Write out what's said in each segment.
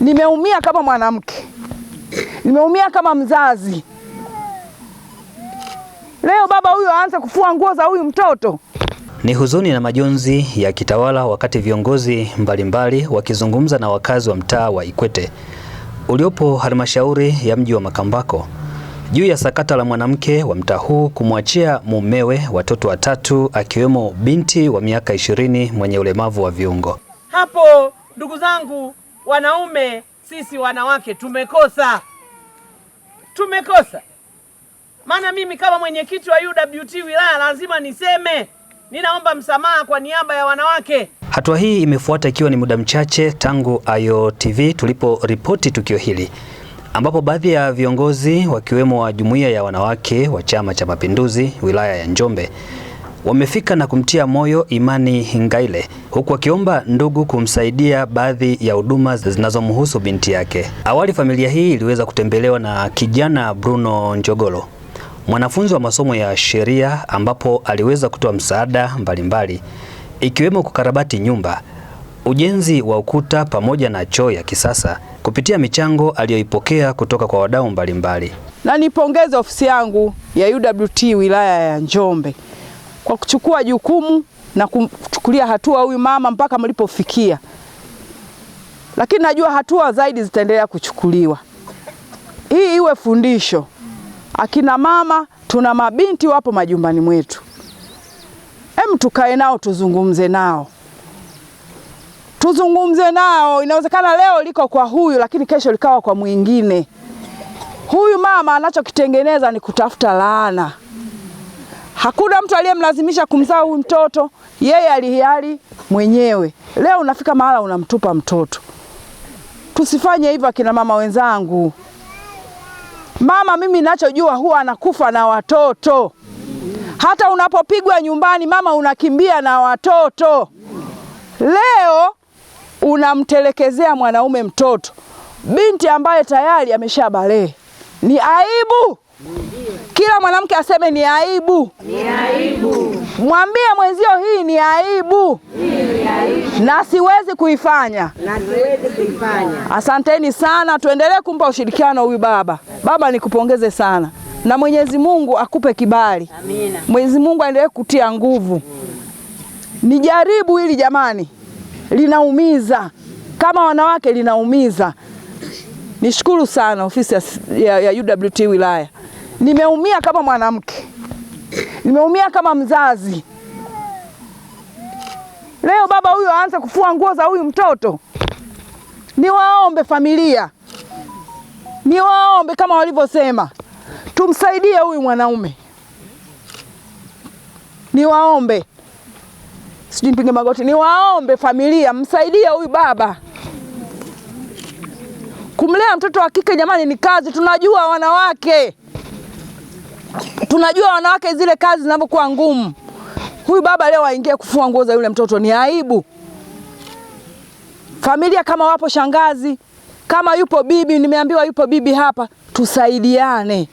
Nimeumia kama mwanamke, nimeumia kama mzazi. Leo baba huyu aanze kufua nguo za huyu mtoto. Ni huzuni na majonzi ya kitawala wakati viongozi mbalimbali wakizungumza na wakazi wa mtaa wa Ikwete uliopo halmashauri ya mji wa Makambako juu ya sakata la mwanamke wa mtaa huu kumwachia mumewe watoto watatu akiwemo binti wa miaka 20 mwenye ulemavu wa viungo. Hapo ndugu zangu wanaume, sisi wanawake tumekosa. Maana mimi kama mwenyekiti wa UWT wilaya lazima niseme, ninaomba msamaha kwa niaba ya wanawake. Hatua hii imefuata ikiwa ni muda mchache tangu Ayo TV tuliporipoti tukio hili, ambapo baadhi ya viongozi wakiwemo wa jumuiya ya wanawake wa Chama cha Mapinduzi wilaya ya Njombe wamefika na kumtia moyo Imani Ngaile, huku wakiomba ndugu kumsaidia baadhi ya huduma zinazomhusu binti yake. Awali familia hii iliweza kutembelewa na kijana Bruno Njogolo, mwanafunzi wa masomo ya sheria, ambapo aliweza kutoa msaada mbalimbali ikiwemo kukarabati nyumba, ujenzi wa ukuta pamoja na choo ya kisasa kupitia michango aliyoipokea kutoka kwa wadau mbalimbali. Na nipongeze ofisi yangu ya UWT wilaya ya Njombe kwa kuchukua jukumu na kumchukulia hatua huyu mama mpaka mlipofikia. Lakini najua hatua zaidi zitaendelea kuchukuliwa. Hii iwe fundisho. Akina mama, tuna mabinti wapo majumbani mwetu. Tukae nao, tuzungumze nao. Inawezekana leo liko kwa huyu lakini kesho likawa kwa mwingine. Huyu mama anachokitengeneza ni kutafuta laana. Hakuna mtu aliyemlazimisha kumzaa huyu mtoto, yeye alihiari mwenyewe. Leo unafika mahala unamtupa mtoto. Tusifanye hivyo akina mama wenzangu. Mama mimi ninachojua huwa anakufa na watoto. Hata unapopigwa nyumbani mama unakimbia na watoto. Leo unamtelekezea mwanaume mtoto, binti ambaye tayari ameshabalee. Ni aibu. Kila mwanamke aseme ni aibu. Mwambie mwenzio hii ni aibu. Na siwezi kuifanya. Asanteni sana, tuendelee kumpa ushirikiano huyu baba. Baba nikupongeze sana. Na Mwenyezi Mungu akupe kibali. Amina. Mwenyezi Mungu aendelee kutia nguvu. Nijaribu hili jamani. Linaumiza. Kama wanawake linaumiza. Nishukuru sana ofisi ya UWT wilaya. Nimeumia kama mwanamke. Nimeumia kama mzazi. Leo baba huyu aanze kufua nguo za huyu mtoto. Niwaombe familia. Niwaombe kama walivyosema. Tumsaidie huyu mwanaume. Niwaombe. Sijui nipige magoti. Niwaombe familia, msaidie huyu baba. Kumlea mtoto wa kike jamani ni kazi. Tunajua wanawake zile kazi zinavyokuwa ngumu. Huyu baba leo aingie kufua nguo za yule mtoto ni aibu. Familia kama wapo shangazi, kama yupo bibi, nimeambiwa yupo bibi hapa, tusaidiane.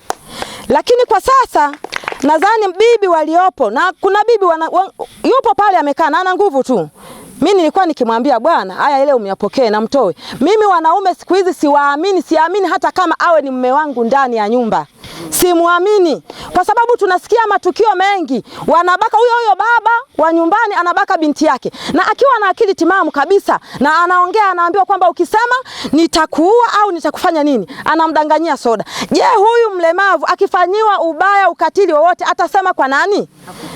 Lakini kwa sasa nadhani bibi waliopo na kuna bibi yupo pale amekaa na ana nguvu tu. Mimi nilikuwa nikimwambia bwana, haya ile umeyapokee na mtoe. Mimi wanaume siku hizi siamini hata kama awe ni mume wangu ndani ya nyumba. Simuamini kwa sababu tunasikia matukio mengi, wanabaka huyo baba wa nyumbani anabaka binti yake, na akiwa na akili timamu kabisa, na anaongea anaambiwa kwamba ukisema nitakuua au nitakufanya nini, anamdanganyia soda. Je, huyu mlemavu akifanyiwa ubaya, ukatili wowote atasema kwa nani?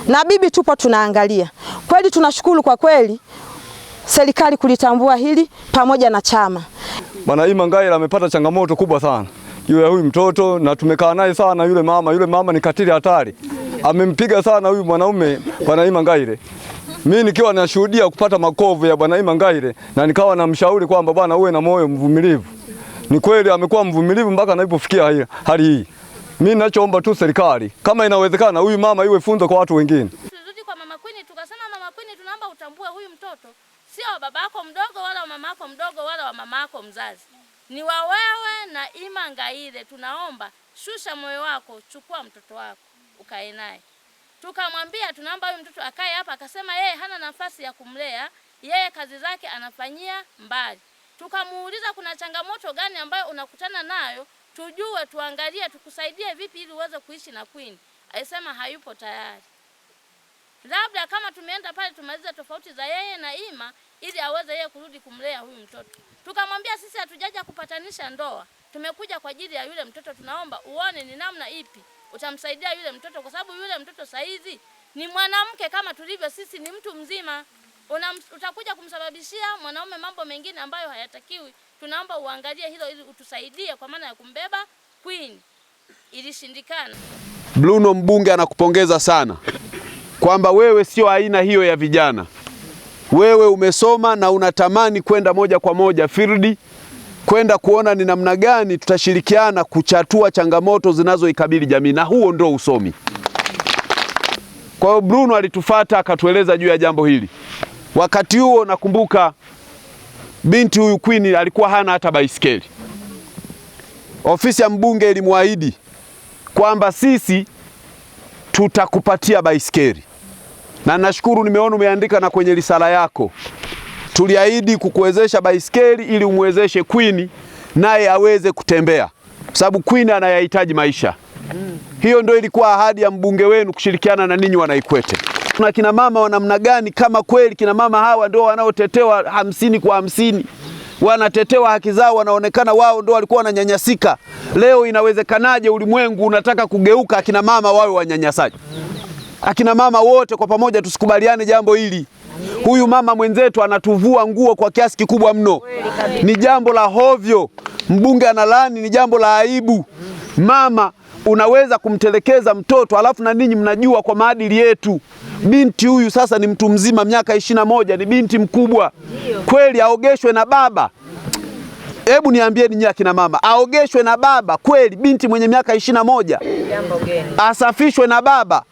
Na bibi tupo tunaangalia. Kweli tunashukuru kwa kweli serikali kulitambua hili pamoja na chama. Bwana Imani Ngaile amepata changamoto kubwa sana. Yule huyu mtoto na tumekaa naye sana yule mama ni katili hatari. Amempiga sana huyu mwanaume Bwana Imani Ngaile. Mimi nikiwa nashuhudia kupata makovu ya Bwana Imani Ngaile na nikawa namshauri kwamba bwana uwe na moyo mvumilivu. Ni kweli amekuwa mvumilivu mpaka anapofikia hali hii. Mimi ninachoomba tu serikali kama inawezekana huyu mama iwe funzo kwa watu wengine. Turudi kwa Mama Queen tukasema Mama Queen tunaomba utambue huyu mtoto sio wa babako mdogo wala wa mamako mdogo wala wa mamako mzazi. Ni wa wewe na Imani Ngaile. Tunaomba shusha moyo wako, chukua mtoto wako ukae naye. Tukamwambia tunaomba huyu mtoto akae hapa, akasema yeye hana nafasi ya kumlea, yeye kazi zake anafanyia mbali. Tukamuuliza kuna changamoto gani ambayo unakutana nayo, tujue, tuangalie, tukusaidie vipi ili uweze kuishi na Queen. Alisema hayupo tayari. Labda kama tumeenda pale tumaliza tofauti za yeye na Ima ili aweze yeye kurudi kumlea huyu mtoto. Tukamwambia sisi hatujaja kupatanisha ndoa. Tumekuja kwa ajili ya yule mtoto, tunaomba uone ni namna ipi utamsaidia yule mtoto, kwa sababu yule mtoto saizi ni mwanamke kama tulivyo sisi, ni mtu mzima. Utakuja kumsababishia mwanaume mambo mengine ambayo hayatakiwi. Tunaomba uangalie hilo ili utusaidie kwa maana ya kumbeba Queen. Ilishindikana. Bruno mbunge anakupongeza sana kwamba wewe sio aina hiyo ya vijana. Wewe umesoma na unatamani kwenda moja kwa moja field, kwenda kuona ni namna gani tutashirikiana kuchatua changamoto zinazoikabili jamii, na huo ndio usomi. Kwa hiyo Bruno alitufuata akatueleza juu ya jambo hili. Wakati huo nakumbuka binti huyu Queen alikuwa hana hata baisikeli. Ofisi ya mbunge ilimwaahidi kwamba sisi tutakupatia baisikeli. Na nashukuru nimeona umeandika na kwenye risala yako. Tuliahidi kukuwezesha baisikeli ili umwezeshe Queen naye aweze kutembea. Sababu Queen anayahitaji maisha. Hiyo ndio ilikuwa ahadi ya mbunge wenu kushirikiana na ninyi Wanaikwete. Kuna kina mama wa namna gani kama kweli kina mama hawa ndio wanaotetewa 50 kwa 50. Wanatetewa haki zao, wanaonekana wao ndio walikuwa wananyanyasika. Leo inawezekanaje ulimwengu unataka kugeuka akina mama wawe wanyanyasaji? Akina mama wote kwa pamoja tusikubaliane jambo hili. Huyu mama mwenzetu anatuvua nguo kwa kiasi kikubwa mno. Ni jambo la hovyo. Mbunge analani, ni jambo la aibu. Mama unaweza kumtelekeza mtoto alafu na ninyi mnajua kwa maadili yetu. Binti huyu sasa ni mtu mzima, miaka 21, ni binti mkubwa. Kweli aogeshwe na baba? Hebu niambie ninyi akina mama, aogeshwe na baba kweli binti mwenye miaka 21? Asafishwe na baba?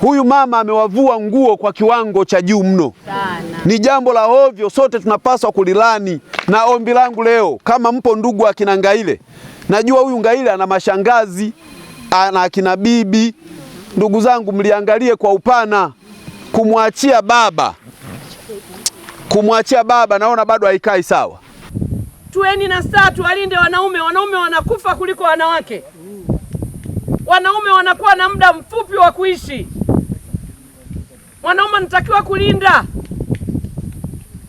Huyu mama amewavua nguo kwa kiwango cha juu mno. Ni jambo la hovyo, sote tunapaswa kulilani. Na ombi langu leo, kama mpo ndugu akina Ngaile, najua huyu Ngaile ana mashangazi, ana akina bibi. Ndugu zangu, mliangalie kwa upana. Kumwachia baba naona bado haikai sawa. Tueni na saa, tuwalinde wanaume. Wanaume wanakufa kuliko wanawake. Wanaume wanakuwa na muda mfupi wa kuishi. Mwanaume anatakiwa kulinda.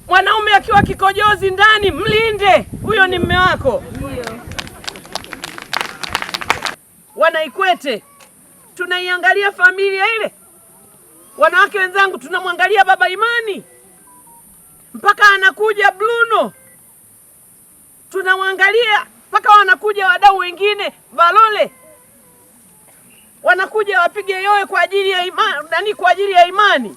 Mwanaume akiwa kikojozi ndani, mlinde. Huyo ni mume wako. Wanaikwete, tunaiangalia familia ile. Wanawake wenzangu, tunamwangalia baba Imani mpaka anakuja Bruno. Tunamwangalia mpaka wanakuja wadau wengine, Balole. Wanakuja wapige yowe kwa ajili ya Imani, kwa ajili ya Imani.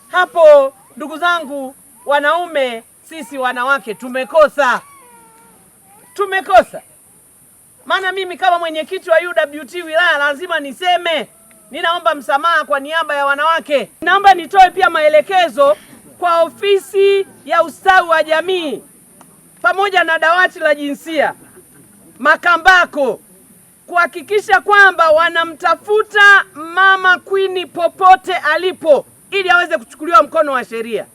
Hapo ndugu zangu wanaume, sisi wanawake tumekosa. Maana mimi kama mwenyekiti wa UWT wilaya lazima niseme, ninaomba msamaha kwa niaba ya wanawake. Naomba nitoe pia maelekezo kwa ofisi ya ustawi wa jamii pamoja na dawati la jinsia Makambako kuhakikisha kwamba wanamtafuta mama Queen popote alipo ili aweze kuchukuliwa mkono wa sheria.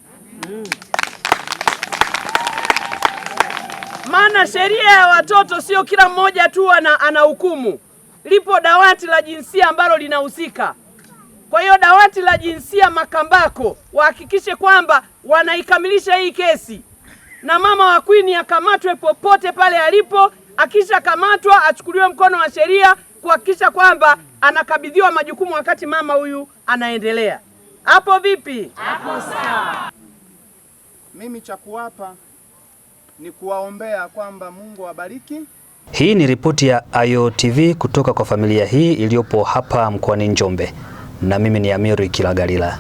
Maana sheria ya watoto sio kila mmoja tu ana hukumu. Lipo dawati la jinsia ambalo linahusika. Kwa hiyo dawati la jinsia Makambako wahakikishe kwamba wanaikamilisha hii kesi. Na mama wa Queen akamatwe popote pale alipo, akisha kamatwa achukuliwe mkono wa sheria kuhakikisha kwamba anakabidhiwa majukumu wakati mama huyu anaendelea. Hapo vipi? Hapo sawa. Mimi cha kuwapa ni kuwaombea kwamba Mungu awabariki. Hii ni ripoti ya Ayo TV kutoka kwa familia hii iliyopo hapa mkoani Njombe. Na mimi ni Amiri Kilagalila.